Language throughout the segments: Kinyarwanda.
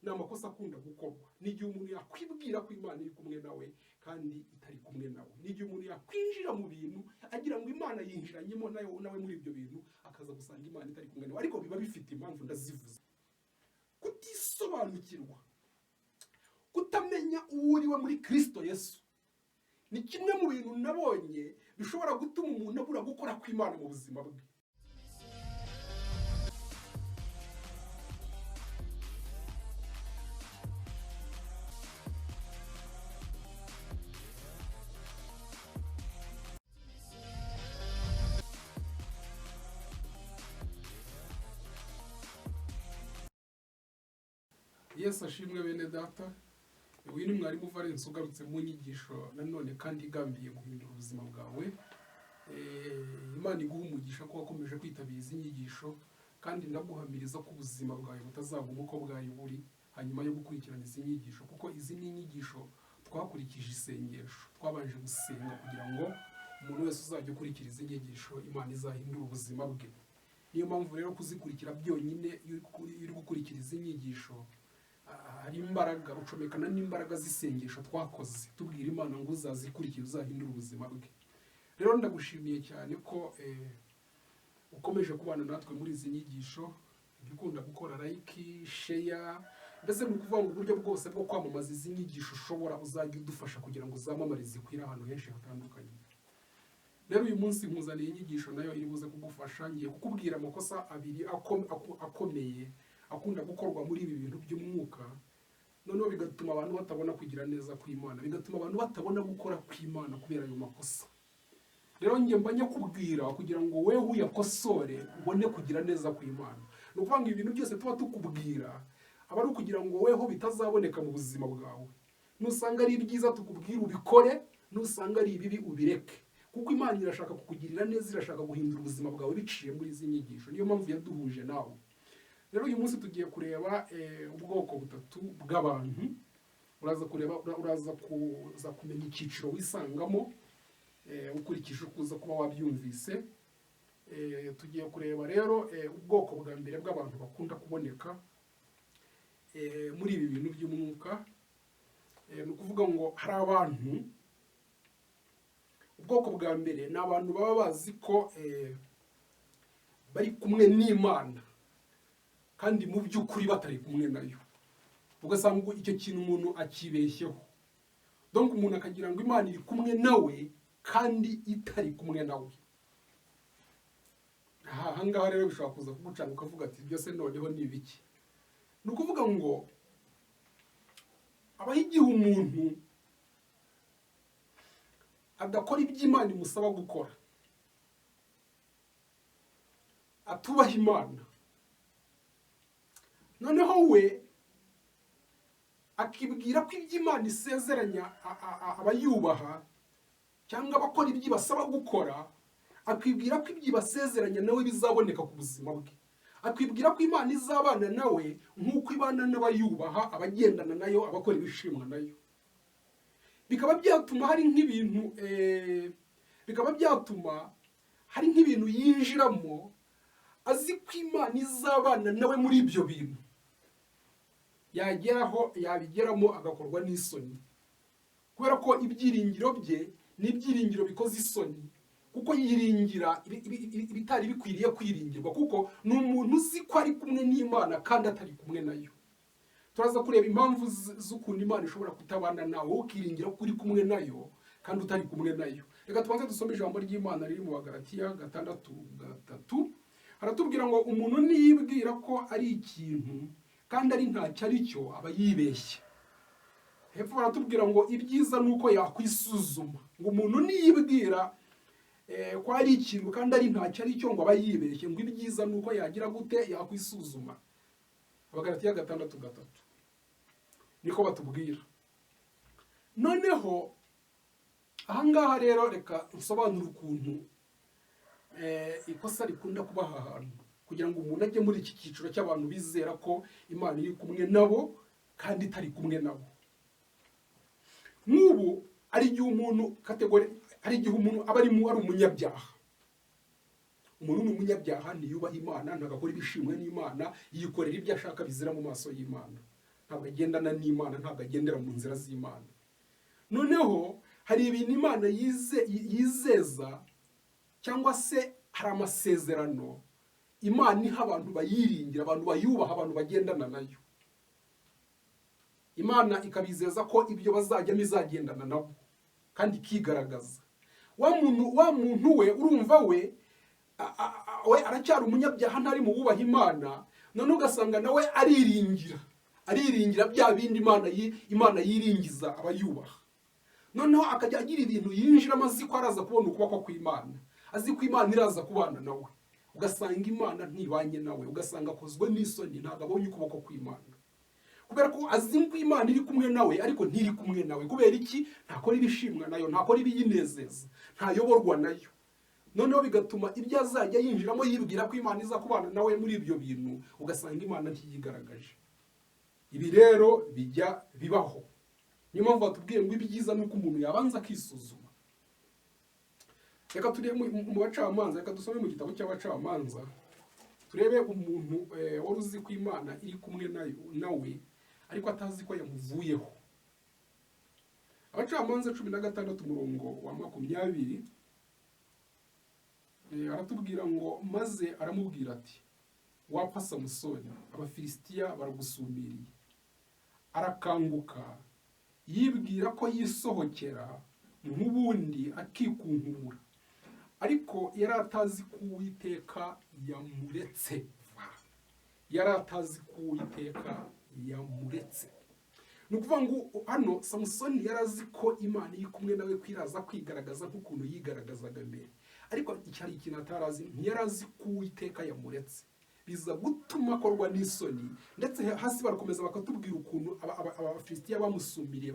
ni amakosa akunda gukorwa. Ni igihe umuntu yakwibwira ko Imana iri kumwe nawe kandi itari kumwe nawe. Ni igihe umuntu yakwinjira mu bintu agira ngo Imana yinjiranyemo nawe muri ibyo bintu, akaza gusanga Imana itari kumwe nawe. Ariko biba bifite impamvu ndazivuze. Kutisobanukirwa, kutamenya uwo uriwe muri Kristo Yesu, ni kimwe mu bintu nabonye bishobora gutuma umuntu abura gukora kw'Imana mu buzima bwe. Yesu ashimwe bene data. Uyu ni mwarimu Valens ugarutse mu nyigisho nanone kandi igambiye guhindura ubuzima bwawe. Imana iguha umugisha ko wakomeje kwitabira izi nyigisho, kandi ndaguhamiriza ko ubuzima bwawe butazaguma uko bwari buri hanyuma yo gukurikirana izi nyigisho, kuko izi ni inyigisho twakurikije isengesho, twabanje gusenga kugira ngo umuntu wese uzajya ukurikira izi nyigisho Imana izahindura ubuzima bwe. Niyo mpamvu rero kuzikurikira byonyine iyo uri gukurikira izi nyigisho hari imbaraga, ucomekana n'imbaraga z'isengesho twakoze tubwira Imana ngo uzazikurikira uzahindura ubuzima bwe. Rero ndagushimiye cyane ko ukomeje kubana natwe muri izi nyigisho, ukunda gukora like, share, mbese ni ukuvuga ngo uburyo bwose bwo kwamamaza izi nyigisho ushobora uzajya udufasha kugira ngo uzamamarize kwira ahantu henshi hatandukanye. Rero uyu munsi nkuzaniye inyigisho nayo iri buze kugufasha. Ngiye kukubwira amakosa abiri akomeye akunda gukorwa muri ibi bintu by'umwuka, noneho bigatuma abantu batabona kugira neza kw'Imana, bigatuma abantu batabona gukora kw'Imana kubera ayo makosa. Rero ngiye mbanya kubwira kugira ngo wewe uyakosore ubone kugira neza kw'Imana. Ni ukuvuga ngo ibintu byose tuba tukubwira aba ari ukugira ngo weho bitazaboneka mu buzima bwawe. Nusanga ari ibyiza tukubwira ubikore, nusanga ari ibibi ubireke, kuko Imana irashaka kukugirira neza, irashaka guhindura ubuzima bwawe biciye muri izi nyigisho. Niyo mpamvu yaduhuje nawe. Rero uyu munsi tugiye kureba ubwoko butatu bw'abantu. Uraza kumenya icyiciro wisangamo ukurikije uko uza kuba wabyumvise. Tugiye kureba rero ubwoko bwa mbere bw'abantu bakunda kuboneka muri ibi bintu by'umwuka. Ni ukuvuga ngo hari abantu, ubwoko bwa mbere ni abantu baba bazi ko bari kumwe n'Imana kandi mu by'ukuri batari kumwe nayo. Ugasanga icyo kintu umuntu akibeshyeho. Donc umuntu akagira ngo Imana iri kumwe nawe kandi itari kumwe nawe. Aha ngaha rero bishobora kuza kugucanga ukavuga ati byose noneho ni ibiki. Ni ukuvuga ngo abaho igihe umuntu adakora ibyo Imana imusaba gukora, atubaha Imana, noneho we akibwira ko ibyo Imana isezeranya abayubaha cyangwa abakora ibyo ibasaba gukora, akibwira ko ibyo ibasezeranya nawe bizaboneka ku buzima bwe. Akibwira ko Imana izabana nawe nk'uko ibana n'abayubaha, abagendana nayo, abakora ibishimwa nayo. Bikaba byatuma hari nk'ibintu yinjiramo azi ko Imana izabana nawe muri ibyo bintu. Yageraho yabigeramo agakorwa n'isoni, kubera ko ibyiringiro bye ni ibyiringiro bikoze isoni, kuko yiringira ibitari bikwiriye kwiringirwa, kuko ni umuntu uzi ko ari kumwe n'Imana kandi atari kumwe nayo. Turaza kureba impamvu z'ukuntu Imana ishobora kutabana nawe ukiringira ko uri kumwe nayo kandi utari kumwe nayo. Reka tubanze dusome ijambo ry'Imana riri mu Bagalatiya 6:3. Haratubwira ngo umuntu niyibwira ko ari ikintu kandi ari ntacyo ari cyo aba yibeshye. Hepfo baratubwira ngo ibyiza nuko yakwisuzuma. Ngo umuntu niyibwira ko ari ikintu kandi ari ntacyo ari cyo ngo aba yibeshye. Ngo ibyiza nuko yagira gute? Yakwisuzuma. Abagalatiya 6:3 niko batubwira. Noneho aha ngaha rero reka nsobanura ukuntu ikosa rikunda kuba aha hantu, kugira ngo umuntu ajye muri iki cyiciro cy'abantu bizera ko Imana iri kumwe nabo kandi itari kumwe nabo. Nk'ubu ari igihe umuntu aba ari umunyabyaha. Umuntu ni umunyabyaha, ntiyubaha Imana, ntagakora ibishimwe n'Imana, yikorera ibyo ashaka bizira mu maso y'Imana. ntabwo agendana n'Imana, ntabwo agendera mu nzira z'Imana. Noneho hari ibintu Imana yizeza cyangwa se hari amasezerano Imana iha abantu bayiringira, abantu bayubaha, abantu bagendana nayo. Imana ikabizeza ko ibyo bazajyamo izagendana nabo kandi ikigaragaza. Wa muntu we urumva we aracyari umunyabyaha, ntari mu bubaha Imana, none ugasanga nawe ariringira bya bindi Imana yiringiza abayubaha. Noneho akajya agira ibintu yinjiramo azi ko araza kubona ukuboko kw'Imana, azi ko Imana iraza kubana nawe, ugasanga Imana ntibanye nawe, ugasanga akozwe n'isoni, ntabwo abonye ukuboko kw'Imana, kubera ko azi ko Imana iri kumwe nawe ariko ntiri kumwe nawe. Kubera iki? Ntakora ibishimwa nayo, ntakora ibiyinezeza, ntayoborwa nayo. Noneho bigatuma ibyo azajya yinjiramo yibwira ko Imana iza kubana nawe muri ibyo bintu, ugasanga Imana ntiyigaragaje. Ibi rero bijya bibaho. Niyo mpamvu batubwiye ngo ibyiza ni uko umuntu yabanza akisuzuma. Reka turebe mu Bacamanza, reka dusome mu gitabo cy'Abacamanza, turebe umuntu wari uzi ko Imana iri kumwe nawe ariko atazi ko yamuvuyeho. Abacamanza 16 umurongo wa 20 aratubwira ngo maze aramubwira ati, wapfa Samusoni, Abafilisitiya baragusumbiriye. Arakanguka yibwira ko yisohokera nk'ubundi akikunkumura, ariko yari atazi ko Uwiteka yamuretse. Yari atazi ko Uwiteka yamuretse. Ni ukuvuga ngo hano Samusoni yari azi ko Imana iri kumwe nawe, kwiraza kwigaragaza nk'ukuntu yigaragazaga mbere, ariko icyari ikintu atarazi, ntiyari azi ko Uwiteka yamuretse. Biza gutuma akorwa n'isoni, ndetse hasi barakomeza bakatubwira ukuntu Abafilisitiya bamusumbiriye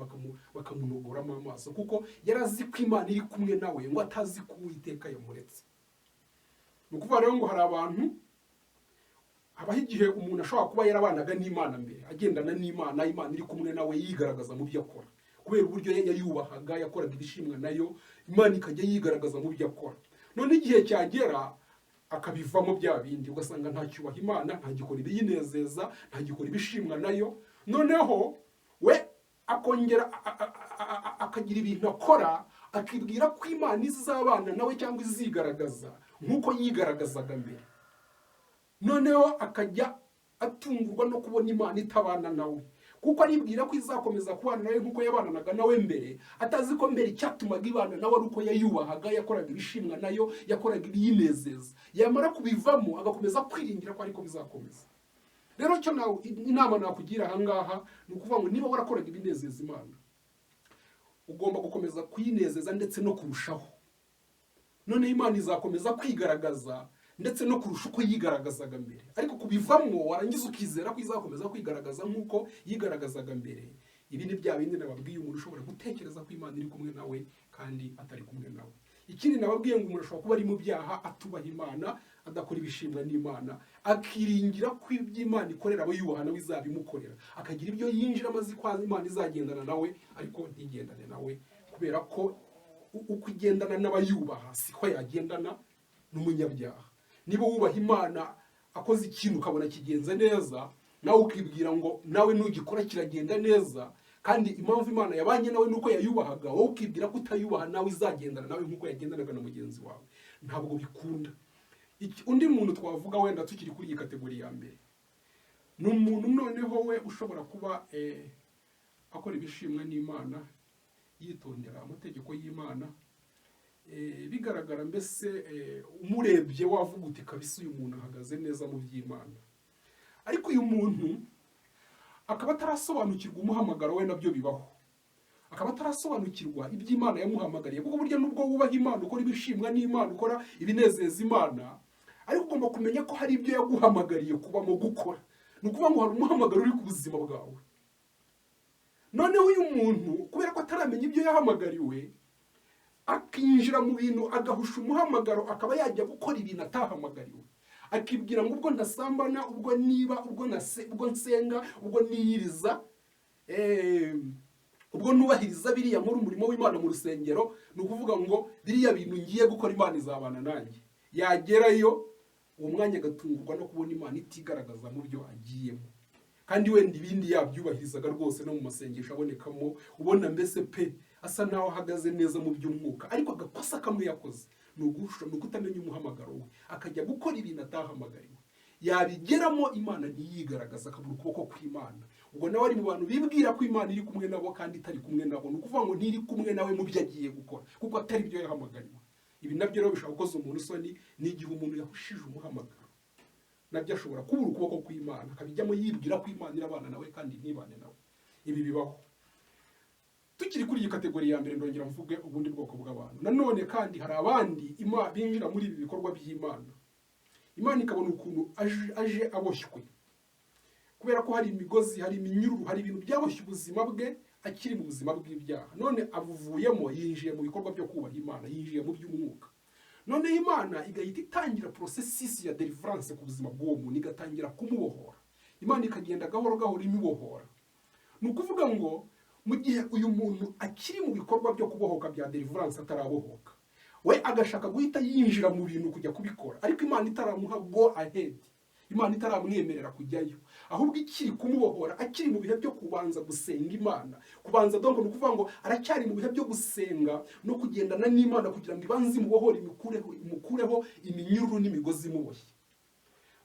bakamunogoramo amaso, kuko yari azi ko Imana iri kumwe nawe, ngo atazi ko Uwiteka yamuretse. Ni ukuvuga rero ngo hari abantu, habaho igihe umuntu ashobora kuba yarabanaga n'Imana mbere, agendana n'Imana, Imana iri kumwe nawe, yigaragaza mu byo akora, kubera uburyo yayubahaga, yakoraga ibishimwa nayo, Imana ikajya yigaragaza mu byo akora. None igihe cyagera akabivamo bya bindi, ugasanga ntacyubaha Imana, ntagikora ibiyinezeza, ntagikora ibishimwa nayo. Noneho we akongera akagira ibintu akora, akibwira ko Imana izabana nawe cyangwa izigaragaza nk'uko yigaragazaga mbere. Noneho akajya atungurwa no kubona Imana itabana nawe, kuko aribwira ko izakomeza kubana nawe nk'uko yabananaga nawe mbere, atazi ko mbere icyatumaga ibana nawe ari uko yayubahaga, yakoraga ibishimwa nayo, yakoraga ibiyinezeza. Yamara kubivamo agakomeza kwiringira ko ariko bizakomeza. Rero cyo nawe inama nakugira aha ngaha ni ukuvuga ngo niba warakoraga ibinezeza Imana, ugomba gukomeza kuyinezeza ndetse no kurushaho. None Imana izakomeza kwigaragaza ndetse no kurusha uko yigaragazaga mbere, ariko kubivamo warangiza ukizera ko izakomeza kwigaragaza nk'uko yigaragazaga mbere. Ibi ni bya bindi nababwiye, umuntu ushobora gutekereza ko Imana iri kumwe nawe kandi atari kumwe nawe. Ikindi nababwiye ngo umuntu ashobora kuba ari mu byaha, atubaha Imana, adakora ibishimwa n'Imana, akiringira ko iby'Imana ikorera abo yubaha nawe izabimukorera, akagira ibyo yinjira amazi ko Imana izagendana nawe, ariko ntigendane nawe, kubera ko uko igendana n'abayubaha siko yagendana n'umunyabyaha. Niba wubaha Imana, akoze ikintu ukabona kigenze neza, nawe ukibwira ngo nawe nugikora kiragenda neza, kandi impamvu Imana yabanye nawe nuko yayubahaga, wowe ukibwira ko utayubaha nawe izagendana nawe nk'uko yagendanaga na mugenzi wawe. Ntabwo bikunda. Undi muntu twavuga wenda tukiri kuri iyi kategori ya mbere, ni umuntu noneho we ushobora kuba akora ibishimwa n'Imana, yitondera amategeko y'Imana, bigaragara mbese umurebye wavuga uti kabisa uyu muntu ahagaze neza mu by'Imana, ariko uyu muntu akaba atarasobanukirwa umuhamagaro we. Nabyo bibaho, akaba atarasobanukirwa iby'Imana yamuhamagariye, kuko burya nubwo wubaha Imana, ukora ibishimwa n'Imana, ukora ibinezeza Imana, ariko ugomba kumenya ko hari ibyo yaguhamagariye kubamo gukora. Ni ukuvuga ngo hari umuhamagaro uri ku buzima bwawe. Noneho uyu muntu kubera ko ataramenya ibyo yahamagariwe, akinjira mu bintu agahusha umuhamagaro, akaba yajya gukora ibintu atahamagariwe, akibwira ngo ubwo ndasambana, ubwo niba, ubwo nsenga, ubwo niyiriza, ubwo nubahiriza biriya nkora umurimo w'Imana mu rusengero, ni ukuvuga ngo biriya bintu ngiye gukora Imana izabana nanjye. Yagerayo uwo mwanya agatungurwa no kubona Imana itigaragaza mu byo agiyemo. kandi wenda ibindi yabyubahirizaga rwose no mu masengesho abonekamo, ubona mbese pe asa naho ahagaze neza mu by'umwuka, ariko agakosa kamwe yakoze ni ukutamenya umuhamagaro we, akajya gukora ibintu atahamagariwe, yabigeramo Imana ntiyigaragaza, akabura ukuboko kw'Imana. Ubwo nawe ari mu bantu bibwira ko Imana iri kumwe nabo kandi itari kumwe nabo, ni ukuvuga ngo ntiri kumwe nawe mu byo agiye gukora kuko atari byo yahamagariwe. Ibi nabyo rero bishobora gukoza umuntu isoni n'igihe umuntu yahushije umuhamagaro, nabyo ashobora kubura ukuboko kw'Imana, akabijyamo yibwira ko Imana irabana nawe kandi ntibane nawe. Ibi bibaho. Tukiri kuri iyi kategori ya mbere, ndongera mvuge ubundi bwoko bw'abantu. Nanone kandi hari abandi binjira muri ibi bikorwa by'Imana, Imana ikabona ukuntu aje aboshywe, kubera ko hari imigozi, hari iminyururu, hari ibintu byaboshye ubuzima bwe akiri mu buzima bw'ibyaha, none abuvuyemo, yinjiye mu bikorwa byo kubaha Imana, yinjiye mu by'umwuka. None Imana igahita itangira processus ya deliverance ku buzima bw'uwo muntu, igatangira kumubohora. Imana ikagenda gahoro gahoro imubohora. Ni ukuvuga ngo mu gihe uyu muntu akiri mu bikorwa byo kubohoka bya deliverance atarabohoka, we agashaka guhita yinjira mu bintu kujya kubikora, ariko Imana itaramuha go ahead, Imana itaramwemerera kujyayo, ahubwo ikiri kumubohora, akiri mu bihe byo kubanza gusenga Imana. Kubanza donc ni ukuvuga ngo aracyari mu bihe byo gusenga no kugendana n'Imana kugira ngo ibanze imubohore, imukureho iminyururu n'imigozi imuboshye.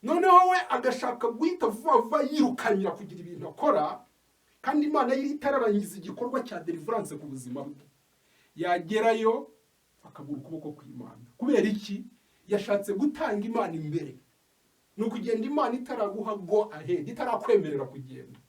Noneho we agashaka guhita vuba yirukanyira kugira ibintu akora, kandi Imana yari itararangiza igikorwa cya deliverance ku buzima bwe. Yagerayo akabura ukuboko kw'Imana. Kubera iki? Yashatse gutanga Imana imbere. Ni ukugenda Imana itaraguha go ahead, itarakwemerera kugenda.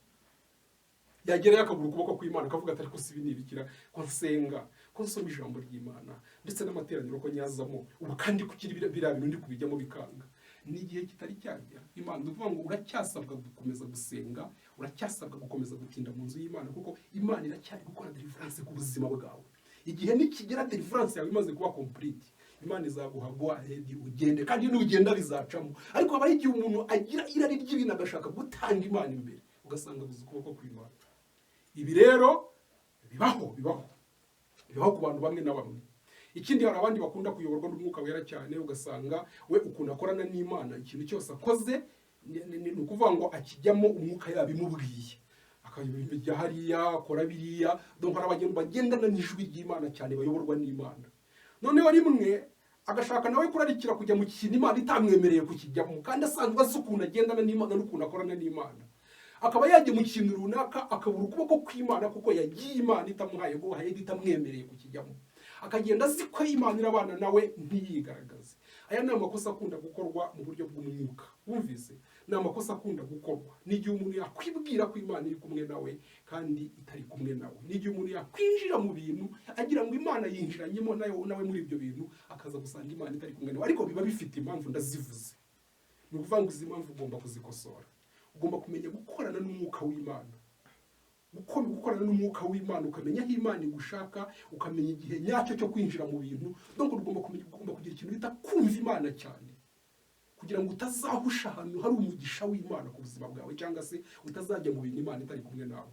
Yagerayo akabura ukuboko kw'Imana, akavuga ati ariko si ibi nibikira ko nsenga, ko nsoma ijambo ry'Imana ndetse n'amateraniro ko nyazamo, ubu kandi kukiri biriya bintu ndi kubijyamo bikanga. N'igihe kitari cyajya, Imana uvuga ngo uracyasabwa gukomeza gusenga, uracyasabwa gukomeza gutinda mu nzu y'Imana, kuko Imana iracyari gukora deliverance ku buzima bwawe. Igihe nikigera deliverance yawe imaze kuba complete, Imana izaguha go ahead ugende, kandi n'ugenda bizacamo. Ariko habaho igihe umuntu agira irari ry'ibintu agashaka gutanga Imana imbere, ugasanga buze ukuboko kw'Imana. Ibi rero bibaho ku bantu bamwe na bamwe. Ikindi, hari abandi bakunda kuyoborwa n'umwuka wera cyane, ugasanga we ukuntu akorana n'Imana, ikintu cyose akoze ni ukuvuga ngo akijyamo umwuka yabimubwiye, akajya hariya akora biriya. Donc hari abantu bagendana n'ijwi ry'Imana cyane, bayoborwa n'Imana. Noneho rimwe agashaka nawe kurarikira kujya mu kintu Imana itamwemereye kukijyamo, kandi asanzwe azi ukuntu agendana n'Imana n'ukuntu akorana n'Imana. Akaba yagiye mu kintu runaka akabura ukuboko kw'Imana, kuko yagiye Imana itamuhaye go ahead, itamwemereye kukijyamo. Akagenda azi ko Imana irabana nawe ntiyigaragaze. Aya ni amakosa akunda gukorwa mu buryo bw'umwuka. Wumvise? Ni amakosa akunda gukorwa n'igihe umuntu yakwibwira ko Imana iri kumwe nawe kandi itari kumwe nawe. N'igihe umuntu yakwinjira mu bintu agira ngo Imana yinjiranyemo nawe muri ibyo bintu, akaza gusanga Imana itari kumwe nawe. Ariko biba bifite impamvu ndazivuze. Ni ukuvuga ngo izi mpamvu ugomba kuzikosora. Ugomba kumenya gukorana n'umwuka w'Imana. Gukorana n'umwuka w'Imana, ukamenya aho Imana igushaka, ukamenya igihe nyacyo cyo kwinjira mu bintu. Donc ugomba kugira ikintu bita kumva Imana cyane, kugira ngo utazahusha ahantu hari umugisha w'Imana ku buzima bwawe, cyangwa se utazajya mu bintu Imana itari kumwe nawe.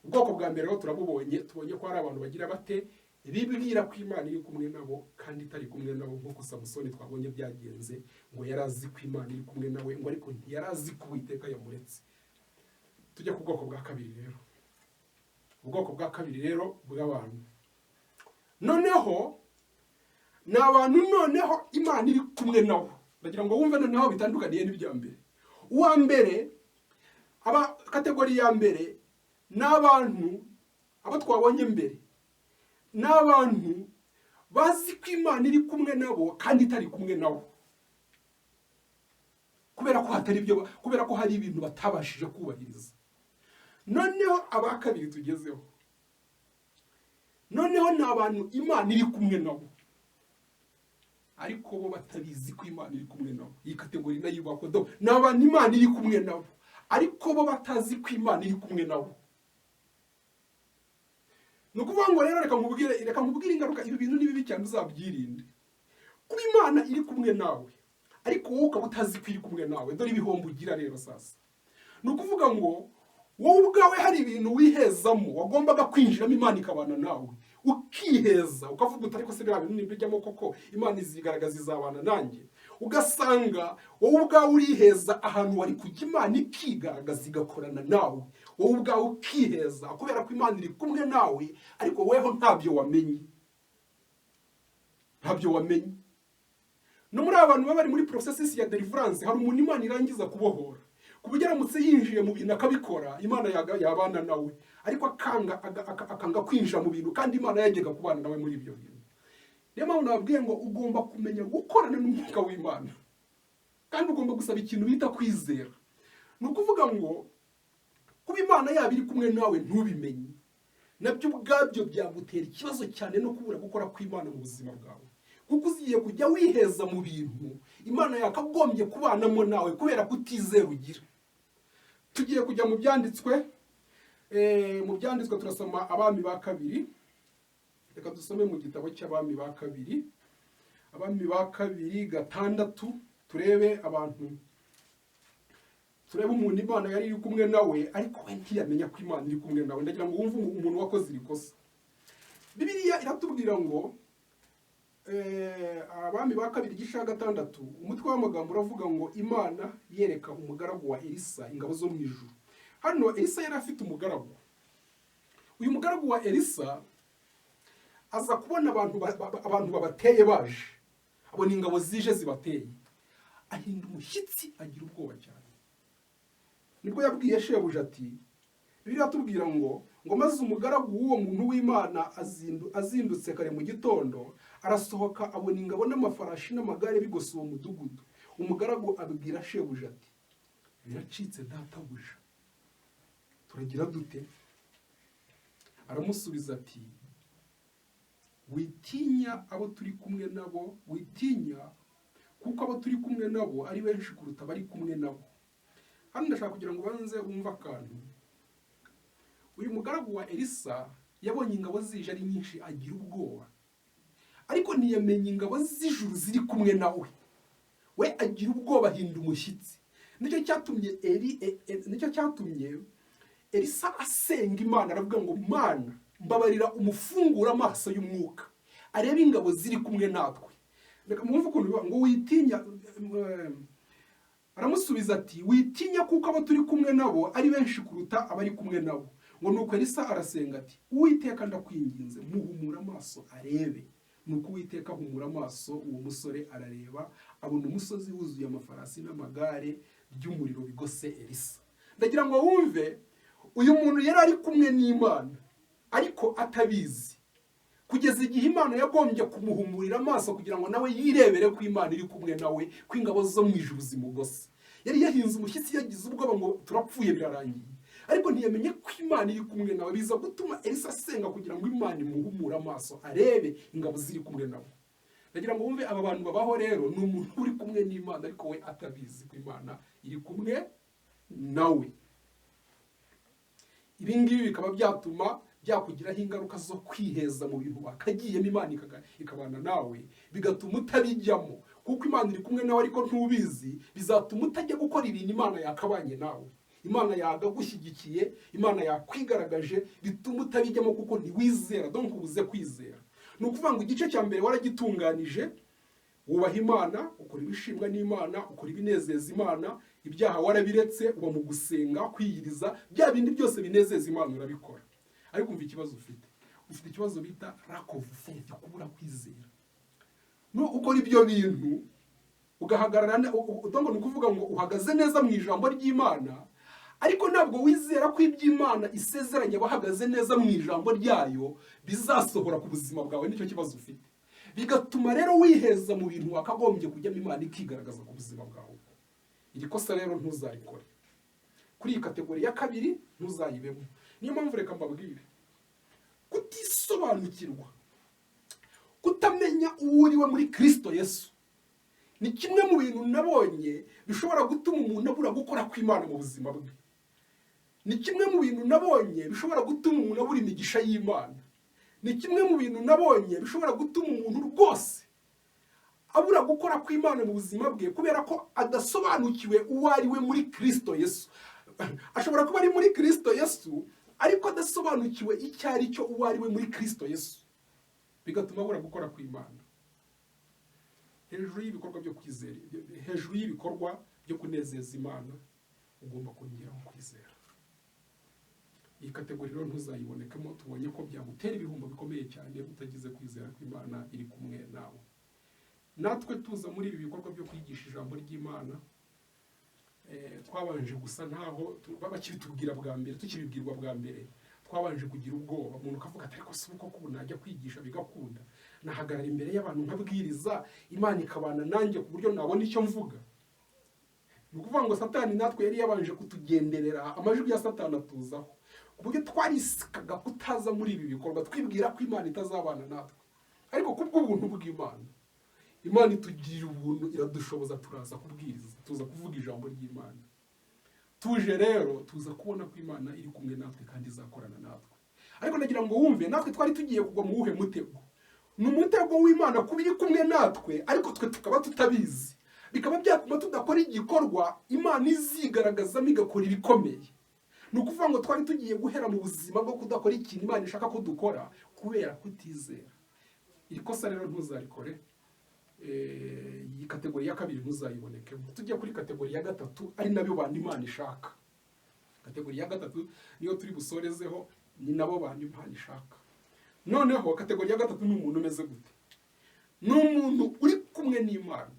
Ubwoko bwa mbere rero tubonye ko hari abantu bagira bate, bibwira ko Imana iri kumwe nabo kandi itari kumwe nabo, nk'uko Samusoni twabonye byagenze, ngo yari azi ko Imana iri kumwe nawe, ngo ariko ntiyari azi ko Uwiteka yamuretse. Tujya ku bwoko bwa kabiri rero. Ubwoko bwa kabiri rero bw'abantu, noneho ni abantu noneho Imana iri kumwe nabo. Ndagira ngo wumve noneho bitandukaniye n'ibya mbere. Uwa mbere, kategori ya mbere, n'abantu abo twabonye mbere, n'abantu bazi ko Imana iri kumwe nabo kandi itari kumwe nabo, kubera ko hari ibintu batabashije kubahiriza. Noneho aba kabiri tugezeho, noneho ni abantu Imana iri kumwe nabo, ariko bo batabizi ko Imana iri kumwe nabo. Iyi kategori nayo ibaho. Ni abantu Imana iri kumwe nabo, ariko bo batazi ko Imana iri kumwe nabo. Ni ukuvuga ngo rero reka nkubwire ingaruka. Ibi bintu ni bibi cyane, uzabyirinde. Kuba Imana iri kumwe nawe ariko wowe ukaba utazi ko iri kumwe nawe, dore ibihombo ugira rero sasa. Ni ukuvuga ngo wowe ubwawe hari ibintu wihezamo, wagombaga kwinjiramo Imana ikabana nawe, ukiheza ukavuga uti ariko se biriya bintu nibijyamo koko Imana izigaragaza izabana nanjye. ugasanga wowe ubwawe uriheza ahantu wari kujya Imana ikigaragaza igakorana nawe, wowe ubwawe ukiheza kubera ko Imana iri kumwe nawe, ariko weho ntabyo wamenye. No muri abantu baba bari muri processes ya deliverance, hari umuntu Imana irangiza kubohora ku buryo aramutse yinjiye mu bintu akabikora, Imana yabana nawe, ariko akanga kwinjira mu bintu kandi Imana yagega kubana nawe muri ibyo bintu. Niyo mpamvu nababwiye ngo ugomba kumenya gukorana n'umwuka w'Imana, kandi ugomba gusaba ikintu bita kwizera. Ni ukuvuga ngo kuba Imana yaba iri kumwe nawe ntubimenye, nabyo ubwabyo byagutera ikibazo cyane no kubura gukora kw'Imana mu buzima bwawe, kuko uziye kujya wiheza mu bintu Imana yakagombye kubanamo nawe kubera kutizera ugira. Tugiye kujya mu byanditswe, turasoma Abami ba kabiri. Reka dusome mu gitabo cy'Abami ba kabiri, Abami ba kabiri 6, turebe umuntu Imana yari iri kumwe nawe, ariko we ntiyamenya ko Imana iri kumwe nawe. Ndagira ngo wumve umuntu wakoze iri kosa. Bibiliya iratubwira ngo Abami ba kabiri 6, umutwe w'amagambo uravuga ngo Imana yereka umugaragu wa Elisa ingabo zo mu ijuru. Hano Elisa yari afite umugaragu. Uyu mugaragu wa Elisa aza kubona abantu babateye baje, abona ingabo zije zibateye, ahinda umushyitsi, agira ubwoba cyane. Nibwo yabwiye shebuja ati, Bibiliya atubwira ngo maze umugaragu w'uwo muntu w'Imana azindutse kare mu gitondo, arasohoka abona ingabo n'amafarashi n'amagare bigose uwo mudugudu. Umugaragu abwira shebuja ati, biracitse databuja, turagira dute? Aramusubiza ati, witinya abo turi kumwe nabo, witinya kuko abo turi kumwe nabo ari benshi kuruta bari kumwe nabo. Hano ndashaka kugira ngo banze wumva akantu. Uyu mugaragu wa Elisa yabonye ingabo zije ari nyinshi, agira ubwoba, ariko ntiyamenye ingabo z'ijuru ziri kumwe nawe. We agira ubwoba, ahinda umushyitsi. Nicyo cyatumye Elisa asenga Imana, aravuga ngo Mana, mbabarira umufungura amaso y'umwuka arebe ingabo ziri kumwe natwe. Reka mwumve ukuntu ngo witinya. Aramusubiza ati, witinya kuko abo turi kumwe nabo ari benshi kuruta abari kumwe nabo. Ngo nuko Elisa arasenga ati, Uwiteka ndakwinginze muhumura amaso arebe. Nuko Uwiteka ahumura amaso, uwo musore arareba, abona umusozi wuzuye amafarasi n'amagare by'umuriro bigose Elisa. Ndagira ngo wumve, uyu muntu yari ari kumwe n'Imana ariko atabizi, kugeza igihe Imana yagombye kumuhumurira amaso kugira ngo nawe yirebere ko Imana iri kumwe nawe, ko ingabo zo mu ijuru zimugose. Yari yahinze umushyitsi, yagize ubwoba ngo turapfuye birarangiye, ariko ntiyamenye ko Imana iri kumwe nawe. Biza gutuma Elisa asenga kugira ngo Imana imuhumure amaso arebe ingabo ziri kumwe nawe. Ndagira ngo wumve, aba bantu babaho rero, ni umuntu uri kumwe n'Imana ariko we atabizi ko Imana iri kumwe nawe. Ibi ngibi bikaba byatuma byakugiraho ingaruka zo kwiheza mu bintu wakagiyemo Imana ikabana nawe, bigatuma utabijyamo kuko Imana iri kumwe nawe ariko ntubizi. Bizatuma utajya gukora ibintu Imana yakabanye nawe, Imana yagagushyigikiye, Imana yakwigaragaje, bituma utabijyamo kuko ntiwizera. Donc ubuze kwizera. Ni ukuvuga ngo igice cya mbere waragitunganije, wubaha Imana, ukora ibishimwa n'Imana, ukora ibinezeza Imana, ibyaha warabiretse, uba mu gusenga, kwiyiriza, bya bindi byose binezeza Imana urabikora. Ariko umva ikibazo ufite ikibazo bita lack of faith, kubura kwizera. No ukora ibyo bintu ugahagarara, donc ni ukuvuga ngo uhagaze neza mu ijambo ry'Imana, ariko ntabwo wizera ko iby'Imana isezeranye bahagaze neza mu ijambo ryayo bizasohora ku buzima bwawe. Nicyo kibazo ufite, bigatuma rero wiheza mu bintu wakagombye kujyamo Imana ikigaragaza ku buzima bwawe. Iri kosa rero ntuzarikore. Kuri iyi kategori ya kabiri ntuzayibemo. Niyo mpamvu reka mbabwire, kutisobanukirwa, kutamenya uwo uriwe muri Kristo Yesu, ni kimwe mu bintu nabonye bishobora gutuma umuntu abura gukora kw'Imana mu buzima bwe. Ni kimwe mu bintu nabonye bishobora gutuma umuntu abura imigisha y'Imana. Ni kimwe mu bintu nabonye bishobora gutuma umuntu rwose abura gukora kw'Imana mu buzima bwe, kubera ko adasobanukiwe uwo ari we muri Kristo Yesu. Ashobora kuba ari muri Kristo Yesu ariko adasobanukiwe icyo ari cyo, uwo ari we muri Kristo Yesu, bigatuma abura gukora kw'Imana. Ni ukuvuga ngo umuntu uri muri Kristo Yesu, ariko adasobanukiwe icyo ari cyo, uwo ari we muri Kristo Yesu, bigatuma abura gukora kw'Imana. Ni ukuvuga ngo umuntu uri muri Kristo Yesu ariko adasobanukiwe icyo ari cyo, uwo ari we muri Kristo Yesu, bigatuma abura gukora kw'Imana. hejuru y'ibikorwa byo kwizera, hejuru y'ibikorwa byo kunezeza Imana ugomba kongeraho kwizera. Iyi kategori rero ntuzayibonekamo, tubonye ko byagutera ibihombo bikomeye cyane utagize kwizera ko Imana iri kumwe nawe. Natwe tuza muri ibi bikorwa byo kwigisha ijambo ry'Imana, twabanje gusa ntaho bakibitubwira bwa mbere, tukibibwirwa bwa mbere twabanje kugira ubwoba. Umuntu ukavuga ati ariko si uko ubu najya kwigisha bigakunda, nahagarara imbere y'abantu nkabwiriza Imana ikabana nanjye ku buryo nabona icyo mvuga. Ni ukuvuga ngo Satani natwe yari yabanje kutugenderera, amajwi ya Satani atuzaho, ku buryo twarisikaga kutaza muri ibi bikorwa twibwira ko Imana itazabana natwe. Ariko kubw'ubuntu bw'Imana, Imana itugirira ubuntu, iradushoboza, turaza kubwiriza, tuza kuvuga ijambo ry'Imana. Tuje rero tuza kubona ko Imana iri kumwe natwe kandi izakorana natwe. Ariko nagira ngo wumve, natwe twari tugiye kugwa mu wuhe mutego? Ni umutego w'Imana kuba iri kumwe natwe, ariko twe tukaba tutabizi. Bikaba byatuma tudakora igikorwa Imana izigaragazamo igakora ibikomeye. Ni ukuvuga ngo twari tugiye guhera mu buzima bwo kudakora ikintu Imana ishaka ko dukora kubera kutizera. Iri kosa rero ntuzarikore. Iyi kategori ya kabiri ntuzayibonekemo. Tujya kuri kategori ya gatatu, ari nabyo bantu Imana ishaka. Kategori ya gatatu niyo turi busorezeho, ni nabo bantu Imana ishaka. Noneho kategori ya gatatu ni umuntu umeze gute? Ni umuntu uri kumwe n'Imana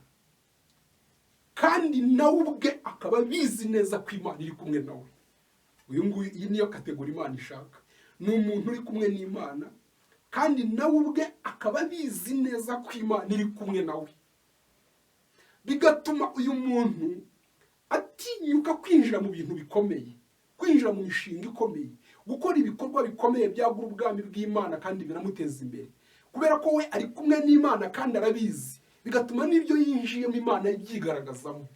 kandi nawe ubwe akaba bizi neza ko Imana iri kumwe nawe. Uyu nguyu, iyi niyo kategori Imana ishaka. Ni umuntu uri kumwe n'Imana kandi nawe ubwe akaba bizi neza ko Imana iri kumwe nawe. Bigatuma uyu muntu atinyuka kwinjira mu bintu bikomeye, kwinjira mu mishinga ikomeye, gukora ibikorwa bikomeye byagura ubwami bw'Imana kandi biramuteza imbere. Kubera ko we ari kumwe n'Imana kandi arabizi, bigatuma n'ibyo yinjiyemo Imana ibyigaragazamo.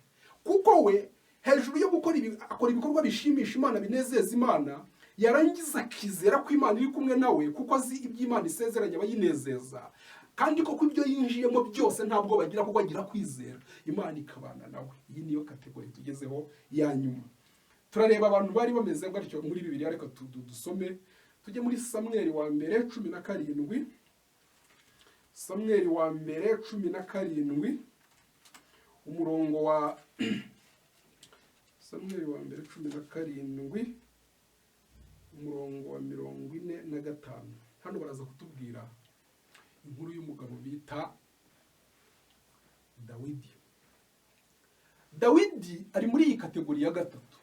Kuko we hejuru yo gukora akora ibikorwa bishimisha Imana, binezeza Imana, yarangiza akizera ko Imana iri kumwe nawe, kuko azi iby'Imana isezeranya abayinezeza. Kandi koko ibyo yinjiyemo byose ntabwo bagira, kuko agira kwizera Imana ikabana nawe. Iyi niyo kategori tugezeho ya nyuma. Turareba abantu bari bameze gutyo muri Bibiliya. Reka dusome, tujye muri Samweli wa mbere 17. Samweli wa mbere 17 umurongo wa Samweli wa mbere 17 umurongo wa 45. Hano baraza kutubwira inkuru y'umugabo bita Dawidi. Dawidi ari muri iyi kategori ya gatatu.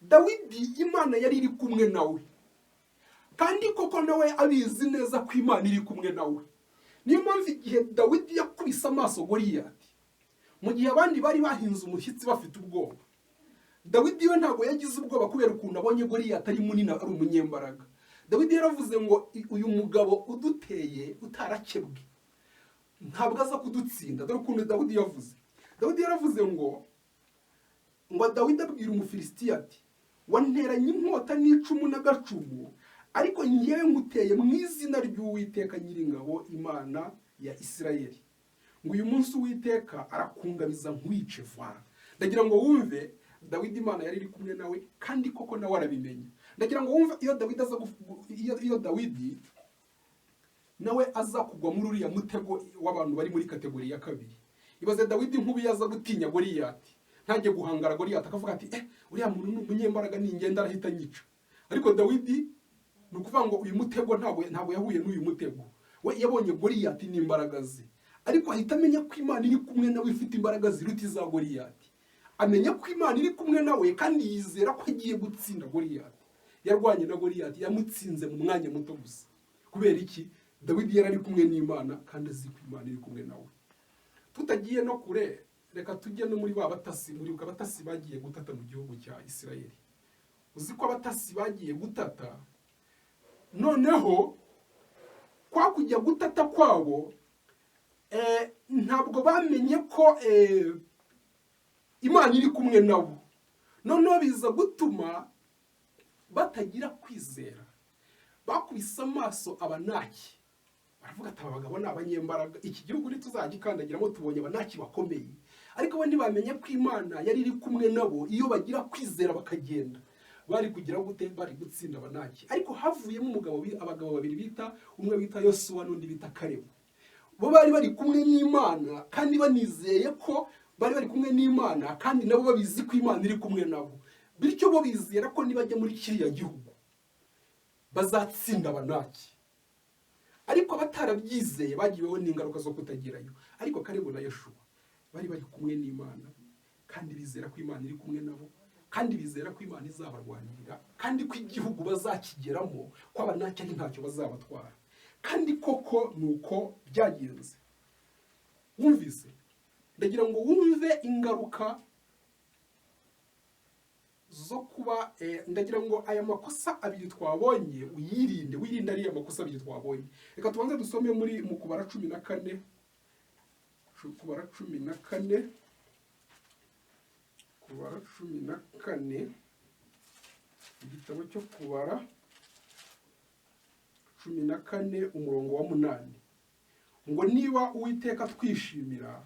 Dawidi Imana yari iri kumwe nawe, kandi koko nawe abizi neza ko Imana iri kumwe nawe. Niyo mpamvu igihe Dawidi yakubise amaso Goliyati, mu gihe abandi bari bahinze umushyitsi bafite ubwoba, Dawidi we ntabwo yagize ubwoba kubera ukuntu abonye Goliyati ari munini, ari umunyembaraga. Dawidi yaravuze ngo uyu mugabo uduteye utarakebwe ntabwo aza kudutsinda. Dore ukuntu Dawidi yavuze. Dawidi yaravuze ngo Dawidi abwira Umufilisitiya ati, wanteranye inkota n'icumu n'agacumu, ariko ngewe nguteye mu izina ry'Uwiteka Nyiringabo, Imana ya Isirayeli. Ngo uyu munsi Uwiteka arakungabiza nkwice vuba. Ndagira ngo wumve, Dawidi Imana yari iri kumwe nawe, kandi koko nawe arabimenya. Ndagira ngo wumve, iyo Dawidi nawe aza kugwa muri uriya mutego w'abantu bari muri kategori ya kabiri. Ibaze Dawidi nk'ubu yaza gutinya Goliyati, ntajye guhangara Goliyati, akavuga ati uriya muntu ni umunyembaraga, ningenda arahita nyica. Ariko Dawidi ni ukuvuga ngo uyu mutego ntabwo yahuye n'uyu mutego. We yabonye Goliyati n'imbaraga ze, ariko ahita amenya ko Imana iri kumwe nawe, ifite imbaraga ziruta iza Goliyati. Amenya ko Imana iri kumwe nawe kandi yizera ko agiye gutsinda Goliyati. Yarwanye na Goliyati, yamutsinze mu mwanya muto gusa. Kubera iki? Dawidi yari ari kumwe n'Imana kandi azi ko Imana iri kumwe nawe. Tutagiye no kure, reka tujye no muri batasi. Muri abatasi bagiye gutata mu gihugu cya Isirayeli. Uzi ko abatasi bagiye gutata, noneho kwa kujya gutata kwabo, ntabwo bamenye ko Imana iri kumwe nabo. Noneho biza gutuma batagira kwizera. Bakubise amaso Abanaki, baravuga ati aba bagabo ni abanyembaraga, iki gihugu ntituzagikandagiramo, tubonye Abanaki bakomeye. Ariko bo ntibamenye ko Imana yari iri kumwe nabo. Iyo bagira kwizera bakagenda, bari kugira gute? Bari gutsinda Abanaki. Ariko havuyemo abagabo babiri bita, umwe bita Yosuwa n'undi bita Kalebu. bo bari bari kumwe n'Imana kandi banizeye ko bari bari kumwe n'Imana kandi nabo babizi ko Imana iri kumwe nabo, bityo bo bizera ko nibajya muri kiriya gihugu bazatsinda Abanaki. Ariko batarabyizeye bagiweho n'ingaruka zo kutagerayo. Ariko Kalebu na Yoshuwa bari bari kumwe n'Imana kandi bizera ko Imana iri kumwe nabo, kandi bizera ko Imana izabarwanirira, kandi ko igihugu bazakigeramo ko Abanaki ari ntacyo bazabatwara. Kandi koko nuko byagenze. Wumvise? Ndagira ngo wumve ingaruka zo kuba ndagira ngo aya makosa abiri twabonye uyirinde, wirinde ari amakosa abiri twabonye. Reka tubanze dusome muri mu Kubara 14, Kubara 14, Kubara 14, igitabo cyo Kubara 14 umurongo wa 8, ngo niba Uwiteka twishimira,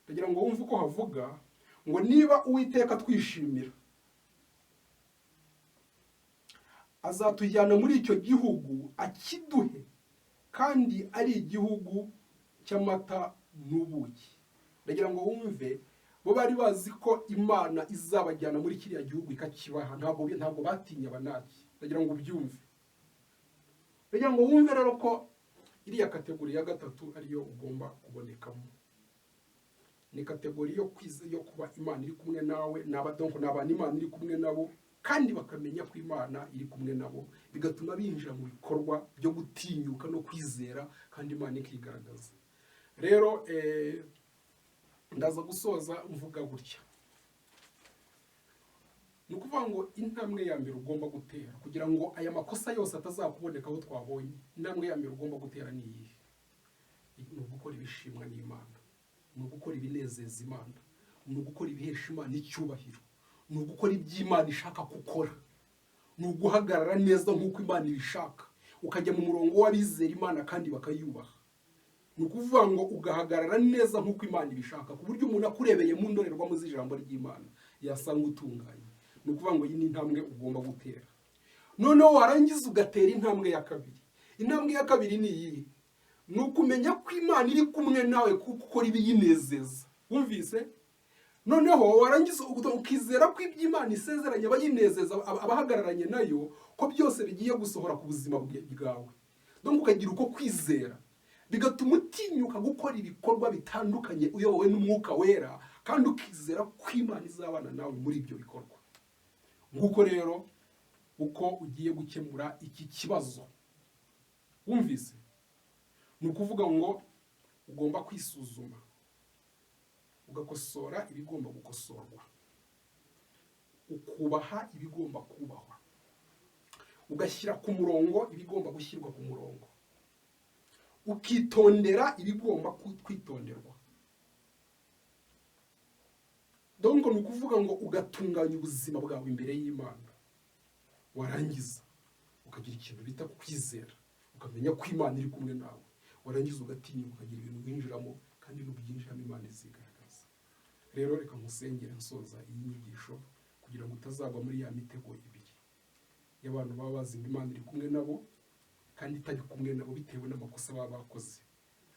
ndagira ngo wumve uko havuga, ngo niba Uwiteka twishimira azatujyana muri icyo gihugu akiduhe, kandi ari igihugu cy'amata n'ubuki. Ndagira ngo wumve, bo bari bazi ko Imana izabajyana muri kiriya gihugu ikakibaha, ntabwo batinya Abanaki. Ndagira ngo ubyumve. Ndagira ngo wumve rero ko iriya kategori ya gatatu ariyo ugomba kubonekamo. Ni kategori yo kuba Imana iri kumwe nawe, n'abadonko n'abantu Imana iri kumwe nabo, kandi bakamenya ko Imana iri kumwe nabo, bigatuma binjira mu bikorwa byo gutinyuka no kwizera, kandi Imana ikigaragaza. Rero ndaza gusoza mvuga gutya. Ni ukuvuga ngo intambwe ya mbere ugomba gutera kugira ngo aya makosa yose atazakuboneka aho twabonye, intambwe ya mbere ugomba gutera ni iyihe? Ni ugukora ibishimwa n'Imana, ni ugukora ibinezeza Imana, ni ugukora ibihesha Imana icyubahiro, ni ugukora iby'Imana ishaka gukora, ni uguhagarara neza nk'uko Imana ibishaka, ukajya mu murongo w'abizera Imana kandi bakayubaha. Ni ukuvuga ngo ugahagarara neza nk'uko Imana ibishaka, ku buryo umuntu akurebeye mu ndorerwamo z'ijambo ry'Imana yasanga utunganye. Ni ukuvuga ngo iyi ni intambwe ugomba gutera. Noneho warangiza ugatera intambwe ya kabiri. Intambwe ya kabiri ni iyi: ni ukumenya ko Imana iri kumwe nawe kuko ukora ibiyinezeza. Wumvise? Noneho warangiza ukizera ko iby'Imana isezeranye abayinezeza, abahagararanye nayo, ko byose bigiye gusohora ku buzima bwawe. Donc ukagira uko kwizera, bigatuma utinyuka gukora ibikorwa bitandukanye uyobowe n'Umwuka Wera, kandi ukizera ko Imana izabana nawe muri ibyo bikorwa. Nguko rero uko ugiye gukemura iki kibazo. Wumvise? Ni ukuvuga ngo ugomba kwisuzuma, ugakosora ibigomba gukosorwa, ukubaha ibigomba kubahwa, ugashyira ku murongo ibigomba gushyirwa ku murongo, ukitondera ibigomba kwitonderwa. Donc ni ukuvuga ngo ugatunganya ubuzima bwawe imbere y'Imana. Warangiza ukagira ikintu bita kwizera, ukamenya ko Imana iri kumwe nawe. Warangiza ugatinyuka ukagira ibintu winjiramo, kandi n'ubyinjiramo Imana izigaragaza. Rero reka nkusengere nsoza iyi nyigisho kugira ngo utazagwa muri ya mitego ibiri y'abantu baba bazi ngo Imana iri kumwe nabo kandi itari kumwe nabo bitewe n'amakosa baba bakoze,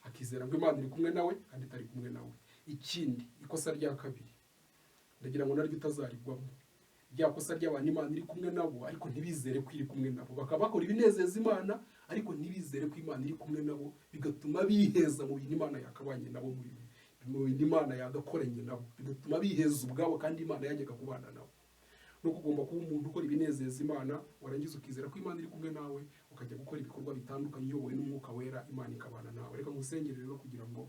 akizera ngo Imana iri kumwe nawe kandi itari kumwe nawe. Ikindi, ikosa rya kabiri, ndagira ngo naryo utazarigwamo, rya kosa ry'abantu Imana iri kumwe nabo ariko ntibizere ko iri kumwe nabo, bakaba bakora ibinezeza Imana ariko ntibizere ko Imana iri kumwe nabo, bigatuma biheza mu bintu Imana yakabanye nabo, mu bintu Imana yagakoranye nabo, bigatuma biheza ubwabo kandi Imana yajyaga kubana nabo. Nuko ugomba kuba umuntu ukora ibinezeza Imana, warangiza ukizera ko Imana iri kumwe nawe, ukajya gukora ibikorwa bitandukanye uyobowe n'Umwuka Wera, Imana ikabana nawe. Reka nkusengere rero kugira ngo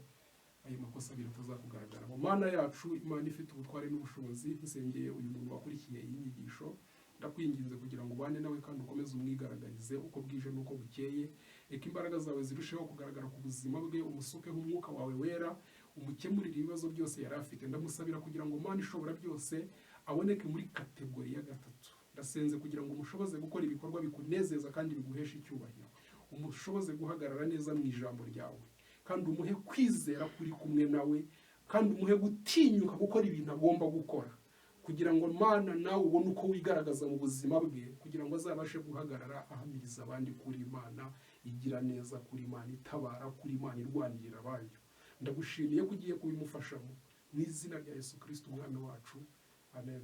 ayo makosa abiri atazakugaragara. Mana yacu, Imana ifite ubutware n'ubushobozi, nsengeye uyu muntu wakurikiye iyi nyigisho, ndakwinginze kugira ngo ubane nawe kandi ukomeze umwigaragarize uko bwije n'uko bukeye. Reka imbaraga zawe zirusheho kugaragara ku buzima bwe, umusukeho Umwuka wawe Wera, umukemurire ibibazo byose yari afite. Ndamusabira kugira ngo Mana ishobora byose aboneke muri kategori ya gatatu. Ndasenze kugira ngo umushoboze gukora ibikorwa bikunezeza kandi biguhesha icyubahiro, umushoboze guhagarara neza mu ijambo ryawe, kandi umuhe kwizera kuri kumwe nawe, kandi umuhe gutinyuka gukora ibintu agomba gukora, kugira ngo Mana nawe ubone uko wigaragaza mu buzima bwe, kugira ngo azabashe guhagarara ahamiriza abandi kuri Imana igira neza, kuri Imana itabara, kuri Imana irwanirira abayo. Ndagushimiye ko ugiye kubimufashamo mu izina rya Yesu Kristo umwami wacu, amen.